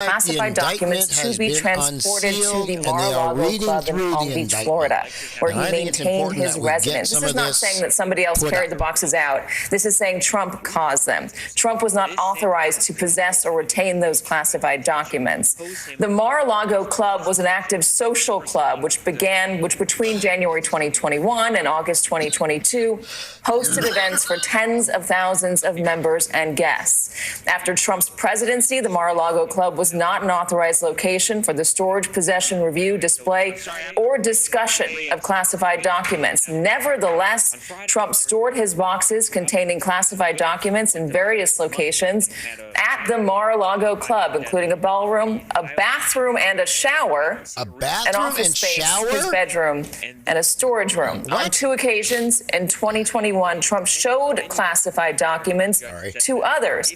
classified documents to be transported to the Mar-a-Lago Club in Palm Beach, Florida, where he maintained his residence. This is not saying that somebody else carried the boxes out. This is saying Trump caused them. Trump was not authorized to possess or retain those classified documents. The Mar-a-Lago Club was an active social club which between January 2021 and August 2022 hosted events for tens of thousands of members and guests. After Trump's presidency, the Mar-a-Lago Club was not an authorized location for the storage, possession, review, display, or discussion of classified documents. Nevertheless, Trump stored his boxes containing classified documents in various locations at the Mar-a-Lago Club, including a ballroom, a bathroom and a shower, an office space, his bedroom, and a storage room. On 2 occasions in 2021, Trump showed classified documents to others.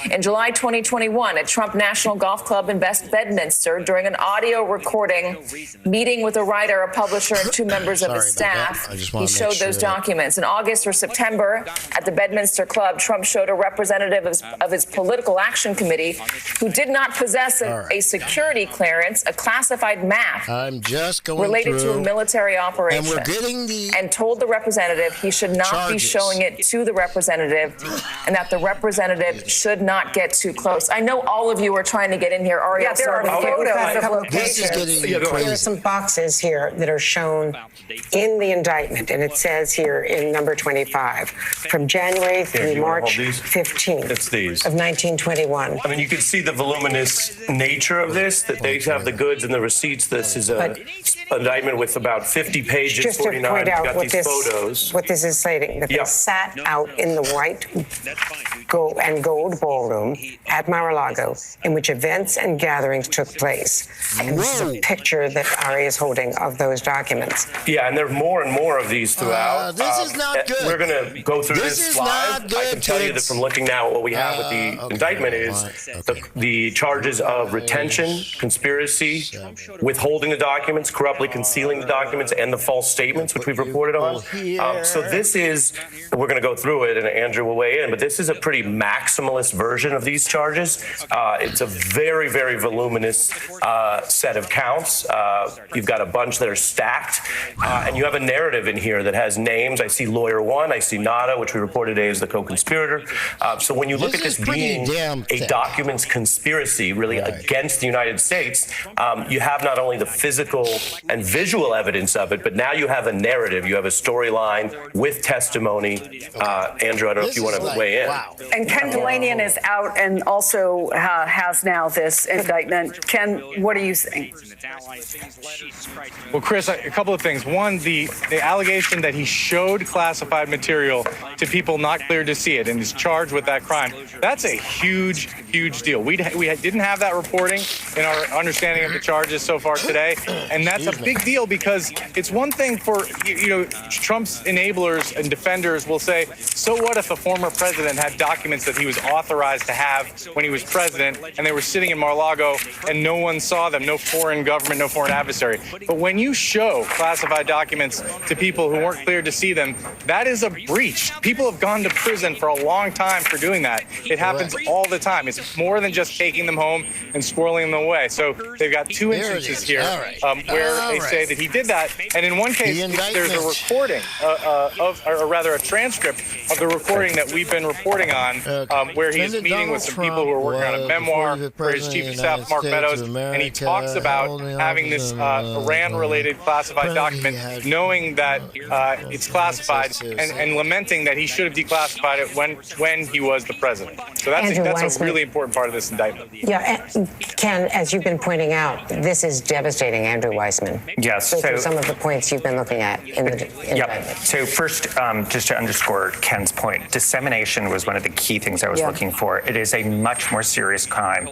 In July 2021, at Trump National Golf Club in Bedminster, during an audio recording meeting with a writer, a publisher, and 2 members of his staff, he showed those documents. In August or September, at the Bedminster Club, Trump showed a representative of his political action committee who did not possess a security clearance, a classified map related to a military operation, and told the representative he should not be showing it to the representative and that the representative should not get too close. I know all of you are trying to get in here. Ariel, there are photos of locations. There are some boxes here that are shown in the indictment, and it says here in number 25, from January through March 15th of 1921. I mean, you can see the voluminous nature of this, that they have the goods and the receipts. This is an indictment with about 50 pages, just 49. to point out got what these photos. What this is stating, that they sat out in the white gold ballroom at Mar-a-Lago, in which events and gatherings took place. And this is a picture that Ari is holding of those documents. Yeah, and there are more and more of these throughout. This is not good. We're going to go through this live. I can tell you that from looking now at what we have with the indictment is the charges of retention, conspiracy, withholding the documents, corruptly concealing the documents, and the false statements, which we've reported on. So this is, we're going to go through it, and Andrew will weigh in, but this is a pretty maximalist version of these charges. It's a very, very voluminous set of counts. You've got a bunch that are stacked, and you have a narrative in here that has names. I see Lawyer One, I see Nada, which we reported today as the co-conspirator. So when you look at this being a documents conspiracy, really against the United States, you have not only the physical and visual evidence of it, but now you have a narrative, you have a storyline with testimony. Andrew, I don't know if you want to weigh in. And Ken Delanian is out and also has now this indictment. Ken, what are you saying? Well, Chris, a couple of things. One, the allegation that he showed classified material to people not cleared to see it and is charged with that crime, that's a huge, huge deal. We didn't have that reporting in our understanding of the charges so far today, and that's a big deal because it's one thing for, Trump's enablers and defenders will say, so what if a former president had documents that he was authorized to have when he was president and they were sitting in Mar-a-Lago and no one saw them, no foreign government, no foreign adversary. But when you show classified documents to people who weren't cleared to see them, that is a breach. People have gone to prison for a long time for doing that. It happens all the time. It's more than just taking them home and squirreling them away. So they've got 2 instances here where they say that he did that. And in one case, there's a recording or rather a transcript of the recording that we've been reporting on where he's meeting with some people who are working on a memoir for his chief of staff, Mark Meadows, and he talks about having this Iran-related classified document, knowing that it's classified, and lamenting that he should have declassified it when he was the president. So that's a really important part of this indictment. Yeah, Ken, as you've been pointing out, this is devastating, Andrew Weissman. Yes. So some of the points you've been looking at in the indictment. So first, just to underscore Ken's point, dissemination was one of the key things I was looking for. It is a much more serious crime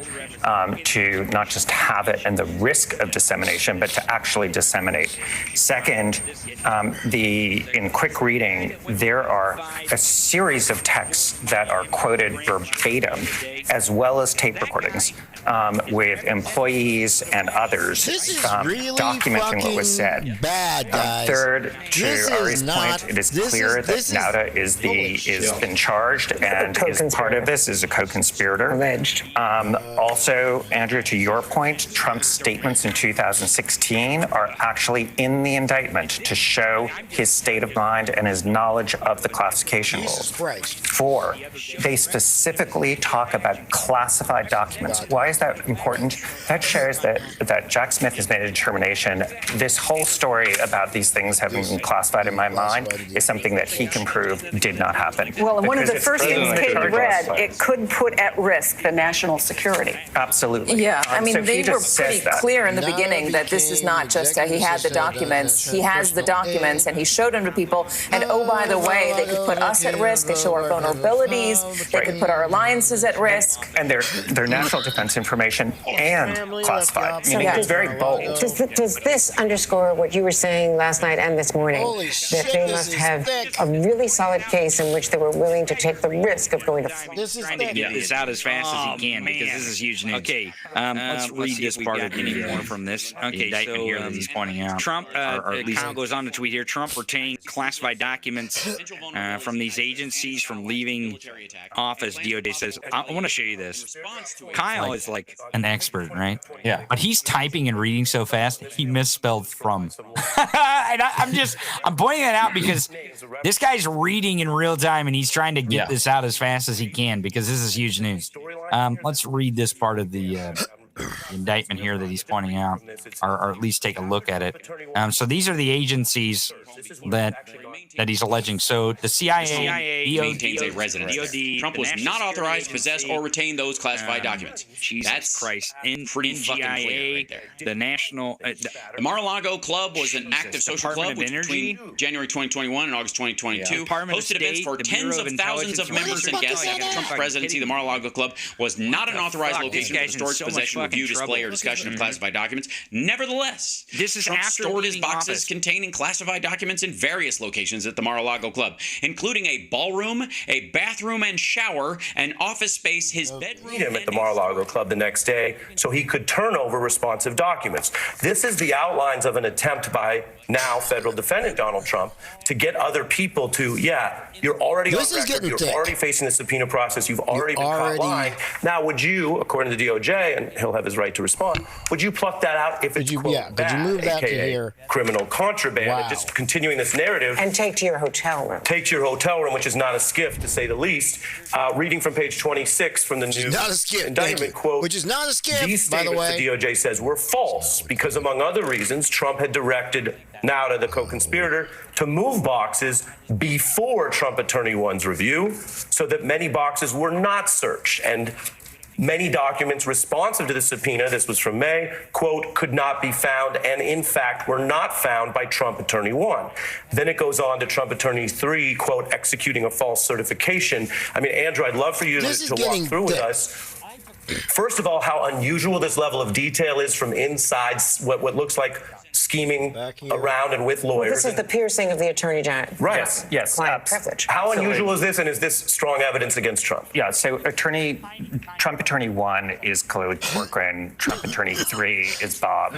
to not just have it and the risk of dissemination, but to actually disseminate. Second, in quick reading, there are a series of texts that are quoted verbatim, as well as tape recordings with employees and others documenting what was said. Bad, guys. Third, to Ari's point, it is clear that Nada is the already has been charged and is part of this, is a co-conspirator. Alleged. Also, Andrew, to your point, Trump's statements in 2016 are actually in the indictment to show his state of mind and his knowledge of the classification rules. Christ. 4, they specifically talk about classified documents. Why is that important? That shows that Jack Smith has made a determination. This whole story about these things having been classified in my mind is something that he can prove did not happen. Well, and one of the Because first it's things in the Katie charge read, laws. it could put at risk the national security. Absolutely. Yeah, I mean, so they he were just says pretty that. clear in the Now beginning that this is not just he had the documents. He has the personal documents, and he showed them to people. And oh, by the way, they could put us at risk. They show our vulnerabilities. They could put our alliances at risk. And they're national defense information and classified. I mean, Yeah. it's very bold. Does this underscore what you were saying last night and this morning? Holy that shit, they this must is have thick. a really solid case in which they were willing to take the risk of going to This is trying to get this out as fast as he can because this is huge news. Okay, let's read this part of any more from this indictment here that he's pointing out. Trump, Kyle goes on to tweet here, Trump retained classified documents from these agencies from leaving office, DOJ says. I want to show you this. Kyle is like an expert, right? Yeah. But he's typing and reading so fast, he misspelled from. And I'm pointing that out because this guy's reading in real time and he's trying to get this out as fast as he can because this is huge news. Let's read this part of the indictment here that he's pointing out, or at least take a look at it. So these are the agencies that he's alleging. So the CIA maintains a residence. Trump was not authorized to possess or retain those classified documents. Jesus Christ. pretty fucking clear right there. The National... The Mar-a-Lago Club was an active social club which between January 2021 and August 2022 hosted events for tens of thousands of members and guests after Trump's presidency. The Mar-a-Lago Club was not an authorized location for the storage, possession, review, display, or discussion of classified documents. Nevertheless, Trump stored his boxes containing classified documents in various locations at the Mar-a-Lago Club, including a ballroom, a bathroom and shower, an office space, his bedroom. Him at the Mar-a-Lago Club the next day so he could turn over responsive documents. This is the outlines of an attempt by now federal defendant Donald Trump to get other people to, you're already on record, you're already facing the subpoena process, you've already been caught lying. Now, would you, according to the DOJ, and he'll have his right to respond, would you pluck that out if it's quote, bad, could you move that to here? Criminal contraband, and just continuing this narrative. and take to your hotel room. Take to your hotel room, which is not a skiff, to say the least. Reading from page 26 from the new indictment, quote, which is not a skiff, these by the statements, way. the DOJ says, were false because, among other reasons, Trump had directed Nauta, the co-conspirator, to move boxes before Trump Attorney 1's review so that many boxes were not searched. And many documents responsive to the subpoena, this was from May, quote, could not be found and, in fact, were not found by Trump Attorney 1. Then it goes on to Trump Attorney 3, quote, executing a false certification. I mean, Andrew, I'd love for you to walk through with us. First of all, how unusual this level of detail is from inside what looks like scheming around and with lawyers. This is the piercing of the attorney general. Right. Yes. Client privilege. How unusual is this, and is this strong evidence against Trump? Yeah, so Trump Attorney 1 is clearly Corcoran. Trump Attorney 3 is Bob,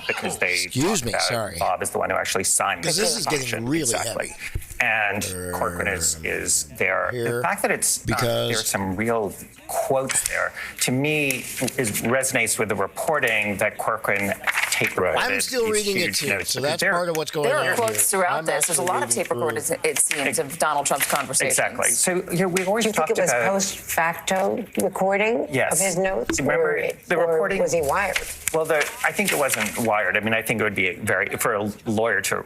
because they Excuse me, sorry. Bob is the one who actually signed the Because this is getting really heavy. And Corcoran is there. The fact that it's there's some real quotes there, to me, resonates with the reporting that Corcoran tape recorded. I'm still reading it too, so that's part of what's going on. There are quotes throughout this. There's a lot of tape recorded, it seems, of Donald Trump's conversations. Exactly. So we've always Do you think talked it was about post facto recording of his notes? Remember, the reporting was he wired? Well, I think it wasn't wired. I mean, I think it would be for a lawyer to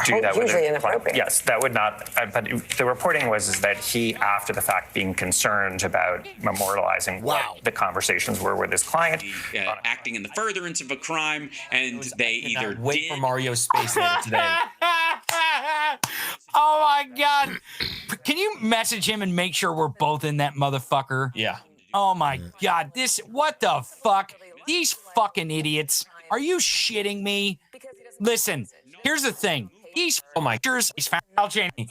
do that with Usually a inappropriate. Yes, that would not. But the reporting was that he, after the fact, being concerned about memorializing what the conversations were with his client, Acting in the furtherance of a crime, and they either Wait for Mario Space later today. Oh my God. Can you message him and make sure we're both in that motherfucker? Yeah. Oh my God. What the fuck? These fucking idiots. Are you shitting me? Listen, here's the thing. He's found Kyle Cheney.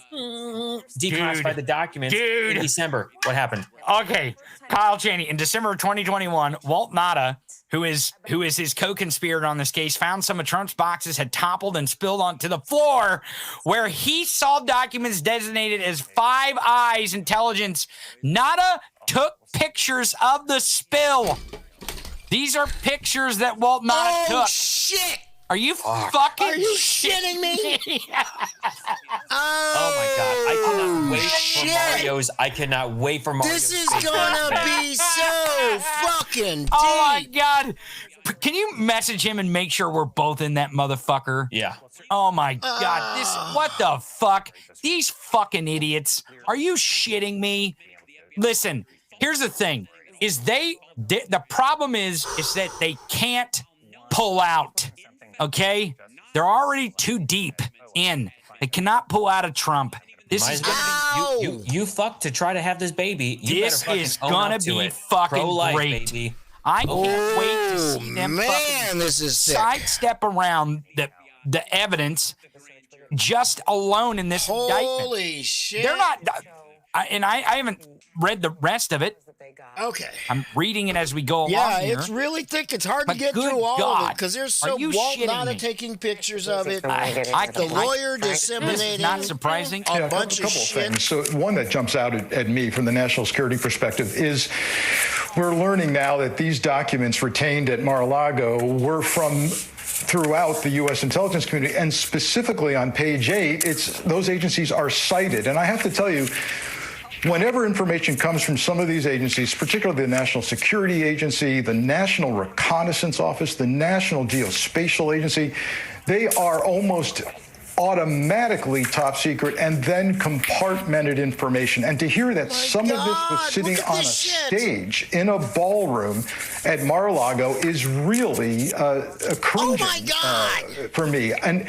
Declassified the documents in December. What happened? Okay, Kyle Cheney. In December of 2021, Walt Nada, who is his co-conspirator on this case, found some of Trump's boxes had toppled and spilled onto the floor where he saw documents designated as Five Eyes intelligence. Nada took pictures of the spill. These are pictures that Walt Nada took. Oh, shit! Are you fucking Are you shitting me? Oh my god! I cannot wait for Mario's. I cannot wait for Mario's. This is gonna be so fucking deep. Oh my god! Can you message him and make sure we're both in that motherfucker? Yeah. Oh my god! What the fuck? These fucking idiots! Are you shitting me? Listen, here's the thing: the problem is that they can't pull out. Okay, they're already too deep in. They cannot pull out of Trump. This is gonna be you fucked to try to have this baby. This is gonna be fucking great. Baby. I can't wait to see them this is sick. sidestep around the evidence just alone in this indictment. Holy shit! They're not, and I haven't read the rest of it. Okay. I'm reading it as we go along. Yeah, here. it's really thick. It's hard to get good through all God, of it because there's are so you Walt shitting Nada me? taking pictures of it. The lawyer disseminating. This is not surprising. A bunch of couple shit. things. So one that jumps out at me from the national security perspective is we're learning now that these documents retained at Mar-a-Lago were from throughout the U.S. intelligence community, and specifically on page 8, those agencies are cited. And I have to tell you, whenever information comes from some of these agencies, particularly the National Security Agency, the National Reconnaissance Office, the National Geospatial Agency, they are almost automatically top secret and then compartmented information. And to hear that some of this was sitting on a stage in a ballroom at Mar-a-Lago is really cringing for me. And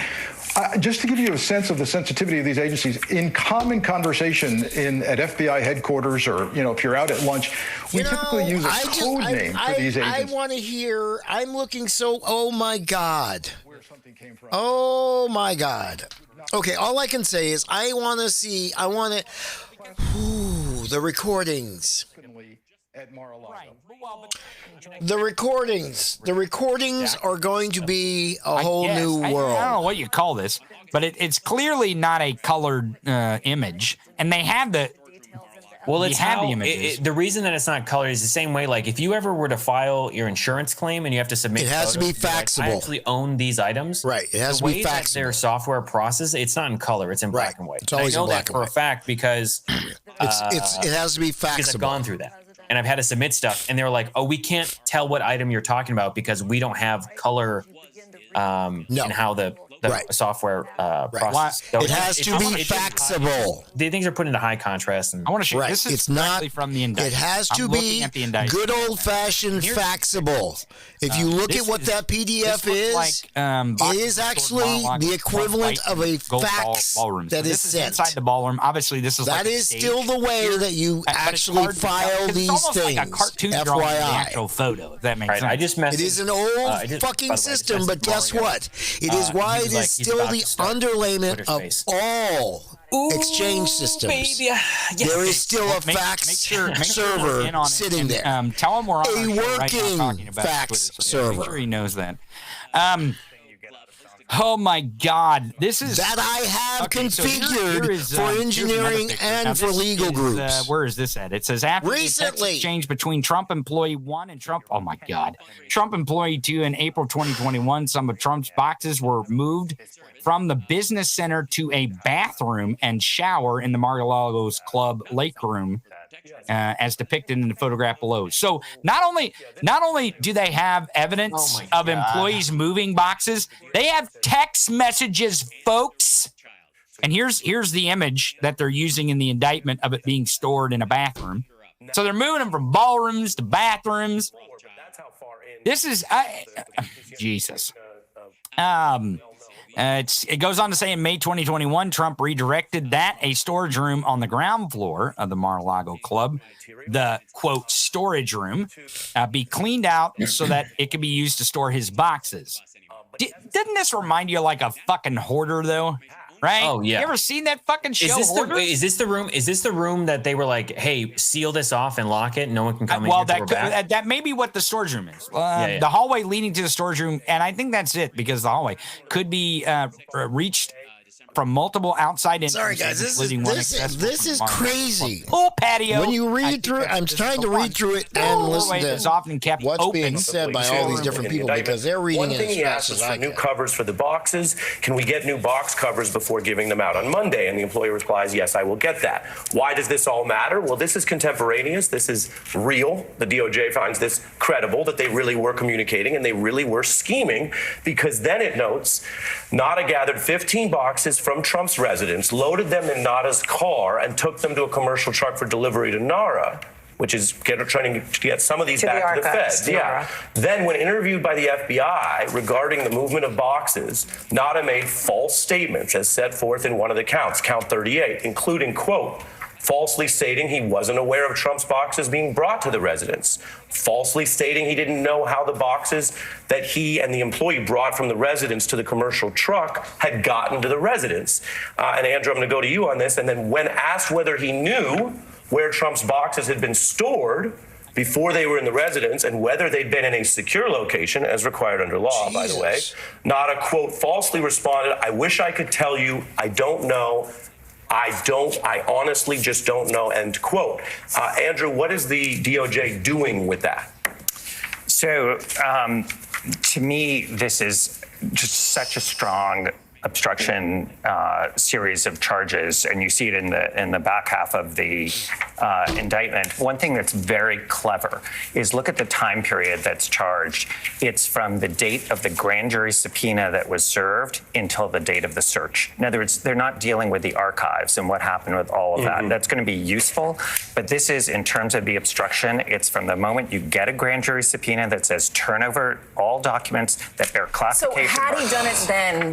just to give you a sense of the sensitivity of these agencies, in common conversation at FBI headquarters, or if you're out at lunch, we typically use a code name for these agencies. I want to hear. I'm looking so. Oh my God. Oh my God. Okay, all I can say is I want to see. I want to. The recordings. The recordings are going to be a whole new world. I don't know what you call this, but it's clearly not a colored image, and they have the. Well, it's have how the images. The reason that it's not colored is the same way. Like if you ever were to file your insurance claim and you have to submit, it has to be faxable. Like, I actually own these items. Right. It has to be faxable. That their software process, it's not in color. It's in black and white. It's always I know in black that and white. for a fact because it has to be faxable. Because I've gone through that. And I've had to submit stuff, and they were like, "Oh, we can't tell what item you're talking about because we don't have color in how the software process." So it has to be faxable. The things are put into high contrast. And I want to show you. This is it's not from the indictment. It has to be good old-fashioned faxable. If you look at what that PDF is, it is actually the equivalent of a fax that is sent. Inside the ballroom. Obviously, this is that is still the way that you actually file these things. Like a cartoon drawing of the actual photo. If that makes sense. I just messaged. It is an old fucking system, but guess what? It is why it is still the underlayment of all exchange systems. There is still a fax server sitting there. Tell him we're on a working talking about fax server. Make sure he knows that. Oh my God! This is that I have configured for engineering and for legal groups. Where is this at? It says after the text exchange between Trump employee 1 and Trump. Oh my God! Trump employee 2 in April 2021. Some of Trump's boxes were moved from the business center to a bathroom and shower in the Mar-a-Lago's club lake room. As depicted in the photograph below. So not only do they have evidence of employees moving boxes, they have text messages, folks. And here's the image that they're using in the indictment of it being stored in a bathroom. So they're moving them from ballrooms to bathrooms. This is Jesus. It goes on to say in May 2021, Trump redirected a storage room on the ground floor of the Mar-a-Lago club, the quote storage room, be cleaned out so that it could be used to store his boxes. Didn't this remind you of like a fucking hoarder though? right? Oh yeah. You ever seen that fucking show? Is this the room that they were like, hey, seal this off and lock it, no one can come in here? Well, that may be what the storage room is. The hallway leading to the storage room, and I think that's it, because the hallway could be reached from multiple outside entrances. Sorry, guys, this is crazy. Pool patio. When you read through it, I'm trying to read through it and listen to often kept what's open. being said by all these different people, because they're reading One it thing as he fast asked as was I for new can. covers for the boxes. Can we get new box covers before giving them out on Monday? And the employee replies, yes, I will get that. Why does this all matter? Well, this is contemporaneous. This is real. The DOJ finds this credible, that they really were communicating and they really were scheming, because then it notes, Nada gathered 15 boxes from Trump's residence, loaded them in Nada's car, and took them to a commercial truck for delivery to NARA, which is trying to get some of these back to the feds. Yeah. Then, when interviewed by the FBI regarding the movement of boxes, Nada made false statements as set forth in one of the counts, count 38, including, quote, falsely stating he wasn't aware of Trump's boxes being brought to the residence, falsely stating he didn't know how the boxes that he and the employee brought from the residence to the commercial truck had gotten to the residence. And Andrew, I'm going to go to you on this. And then when asked whether he knew where Trump's boxes had been stored before they were in the residence and whether they'd been in a secure location, as required under law, by the way, Nada, quote, falsely responded, I wish I could tell you, I don't know. I honestly just don't know, end quote. Andrew, what is the DOJ doing with that? So, to me, this is just such a strong obstruction series of charges, and you see it in the back half of the indictment. One thing that's very clever is look at the time period that's charged. It's from the date of the grand jury subpoena that was served until the date of the search. In other words, they're not dealing with the archives and what happened with all of that. That's going to be useful, but this is, in terms of the obstruction, it's from the moment you get a grand jury subpoena that says turn over all documents that bear classification. So had he done it then,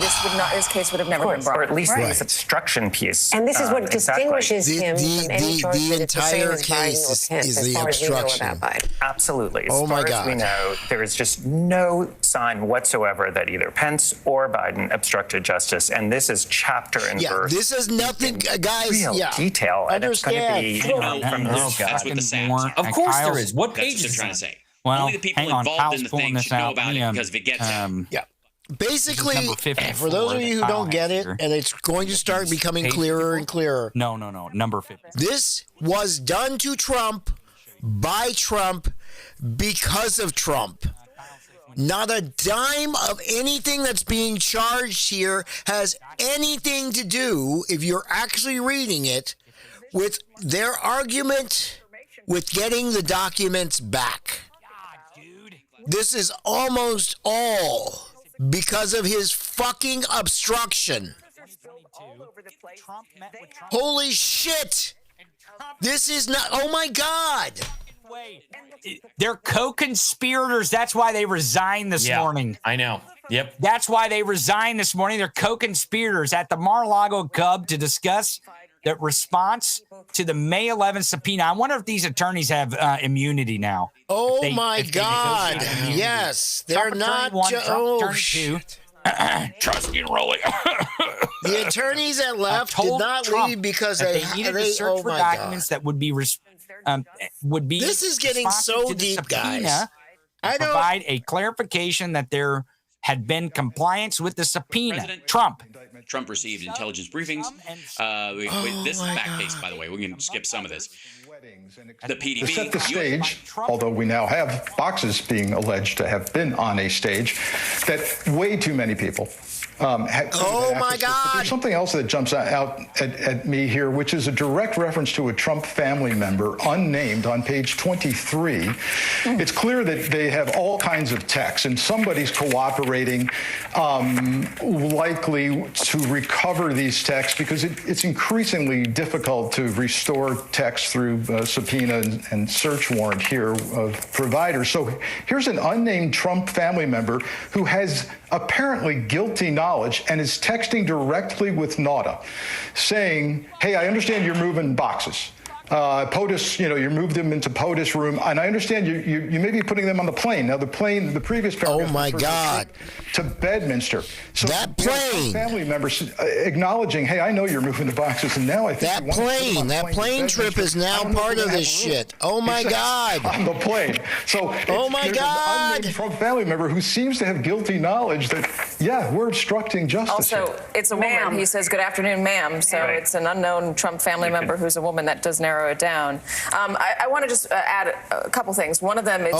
this case would have never been brought. Or at least this obstruction piece. And this is what distinguishes him from any charge the entire case is the obstruction. Absolutely. As oh my far God. As we know, there is just no sign whatsoever that either Pence or Biden obstructed justice, and this is chapter and verse. This is nothing, guys. Real detail, and it's going to be that's what the SAT. Of course there is. What page is trying to say? Well, only the people involved in the thing should know about it because if it gets out. Basically, for those of you who don't get it, and it's going to start becoming clearer and clearer. No, number 50. This was done to Trump, by Trump, because of Trump. Not a dime of anything that's being charged here has anything to do, if you're actually reading it, with their argument with getting the documents back. This is almost all because of his fucking obstruction. Holy shit! This is not, oh my God! They're co-conspirators. That's why they resigned this morning. I know. Yep. That's why they resigned this morning. They're co-conspirators at the Mar-a-Lago Cub to discuss the response to the May 11th subpoena. I wonder if these attorneys have immunity now. Oh my God! Yes, they're not. Trust me, really. The attorneys that left did not leave because they needed to search for documents that would be This is getting so deep, guys. I don't provide a clarification that there had been compliance with the subpoena. Trump received intelligence briefings. This is back case, by the way. We can skip some of this. The PDB. To set the stage, although we now have boxes being alleged to have been on a stage, that way too many people oh my God! There's something else that jumps out at me here, which is a direct reference to a Trump family member, unnamed, on page 23. It's clear that they have all kinds of texts, and somebody's cooperating, likely to recover these texts, because it's increasingly difficult to restore text through subpoena and search warrant here of providers. So here's an unnamed Trump family member who has apparently guilty knowledge and is texting directly with Nada, saying, hey, I understand you're moving boxes. POTUS, you moved them into POTUS room, and I understand you may be putting them on the plane. Now, the previous paragraph. Oh my God. To Bedminster. So that plane. Family members acknowledging, hey, I know you're moving the boxes, and now I think that plane trip is now part of this shit. Oh my God. On the plane. So oh my God. An unnamed Trump family member who seems to have guilty knowledge that, yeah, we're obstructing justice. Also, here. it's a woman. He says, "Good afternoon, ma'am." So it's an unknown Trump family member who's a woman. That does narrow it down. I want to just add a couple things. One of them is that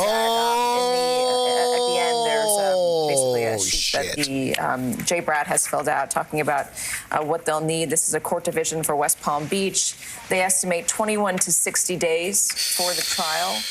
at the end there's basically a sheet that the Jay Bratt has filled out talking about what they'll need. This is a court division for West Palm Beach. They estimate 21 to 60 days for the trial.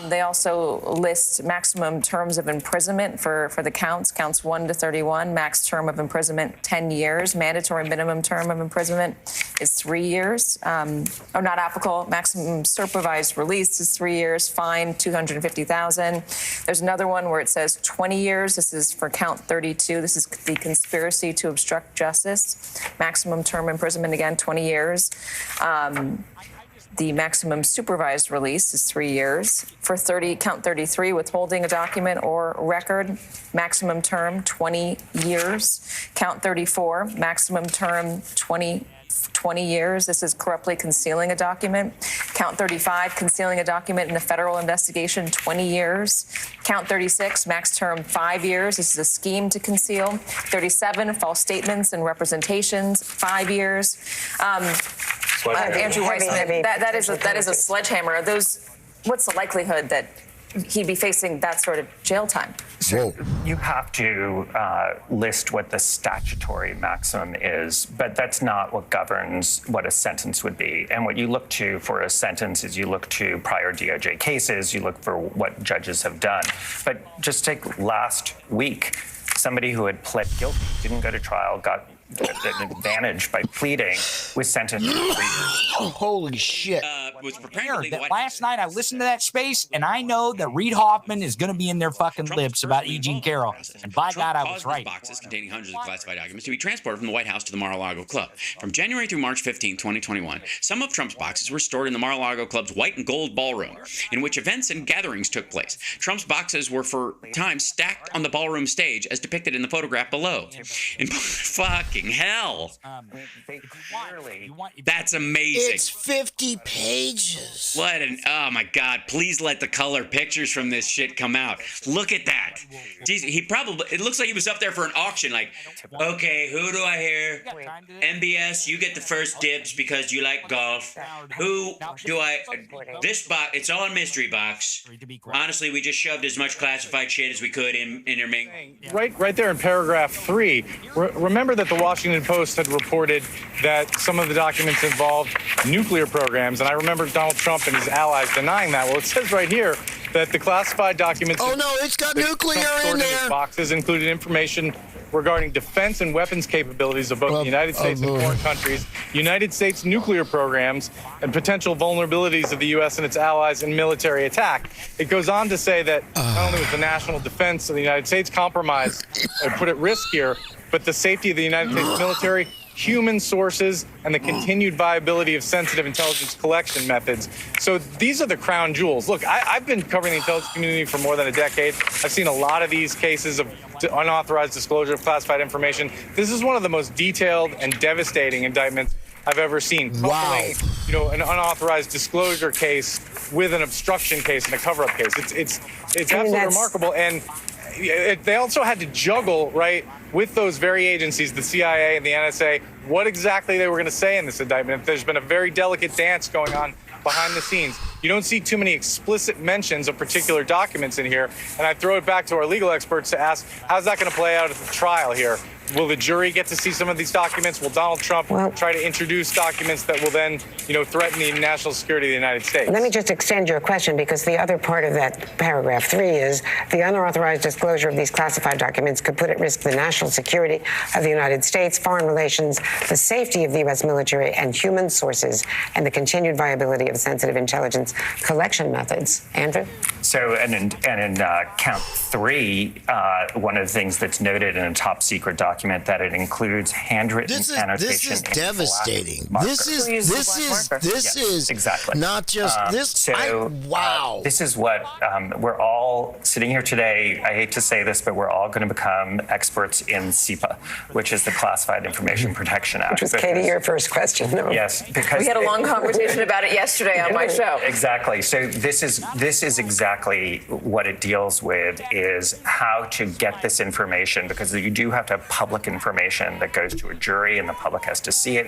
They also list maximum terms of imprisonment for the counts 1 to 31. Max term of imprisonment 10 years. Mandatory minimum term of imprisonment is 3 years. Or not applicable. Maximum supervised release is 3 years. Fine $250,000. There's another one where it says 20 years. This is for count 32. This is the conspiracy to obstruct justice. Maximum term imprisonment again 20 years. The maximum supervised release is 3 years. For count 33, withholding a document or record, maximum term 20 years. Count 34, maximum term 20 years. This is corruptly concealing a document. Count 35, concealing a document in a federal investigation, 20 years. Count 36, max term 5 years. This is a scheme to conceal. 37, false statements and representations, 5 years. Andrew Weissman, that is a sledgehammer. What's the likelihood that he'd be facing that sort of jail time? So you have to list what the statutory maximum is, but that's not what governs what a sentence would be. And what you look to for a sentence is you look to prior DOJ cases, you look for what judges have done. But just take last week, somebody who had pled guilty, didn't go to trial, got an advantage by pleading, was sentenced to 3 years. Holy shit. Was prepared last night I listened to that space, and I know that Reid Hoffman is going to be in their fucking lips about E. Jean Carroll. And by God, I was right. Boxes containing hundreds of classified documents to be transported from the White House to the Mar-a-Lago Club. From January through March 15, 2021, some of Trump's boxes were stored in the Mar-a-Lago Club's white and gold ballroom, in which events and gatherings took place. Trump's boxes were for time stacked on the ballroom stage, as depicted in the photograph below. In fucking hell. That's amazing. It's 50 pages. Oh my God, please let the color pictures from this shit come out. Look at that. Jeez, it looks like he was up there for an auction, like, okay, who do I hear? MBS, you get the first dibs because you like golf. Who do this box, it's all a mystery box. Honestly, we just shoved as much classified shit as we could in your main. Right there in paragraph 3, remember that the Washington Post had reported that some of the documents involved nuclear programs, and I remember Donald Trump and his allies denying that. Well, it says right here that the classified documents. Oh no, it's got nuclear in there. Boxes included information regarding defense and weapons capabilities of both the United States and foreign countries, United States nuclear programs, and potential vulnerabilities of the U.S. and its allies in military attack. It goes on to say that not only was the national defense of the United States compromised and put at risk here, but the safety of the United States military, human sources, and the continued viability of sensitive intelligence collection methods. So these are the crown jewels. Look, I've been covering the intelligence community for more than a decade. I've seen a lot of these cases of unauthorized disclosure of classified information. This is one of the most detailed and devastating indictments I've ever seen. Wow. An unauthorized disclosure case with an obstruction case and a cover-up case. It's absolutely remarkable. And they also had to juggle, right, with those very agencies, the CIA and the NSA, what exactly they were going to say in this indictment. There's been a very delicate dance going on behind the scenes. You don't see too many explicit mentions of particular documents in here. And I throw it back to our legal experts to ask, how's that going to play out at the trial here? Will the jury get to see some of these documents? Will Donald Trump try to introduce documents that will then, threaten the national security of the United States? Let me just extend your question, because the other part of that paragraph 3 is the unauthorized disclosure of these classified documents could put at risk the national security of the United States, foreign relations, the safety of the U.S. military and human sources, and the continued viability of sensitive intelligence collection methods. Andrew? So, and in count 3, one of the things that's noted in a top secret document that it includes handwritten annotation. This is devastating. This is exactly not just this. Wow. This is what we're all sitting here today. I hate to say this, but we're all going to become experts in CIPA, which is the Classified Information Protection Act. Which was, Katie, your first question. No. Yes, because we had a long conversation about it yesterday on my show. Exactly. So this is exactly what it deals with, is how to get this information, because you do have to have public information that goes to a jury and the public has to see it.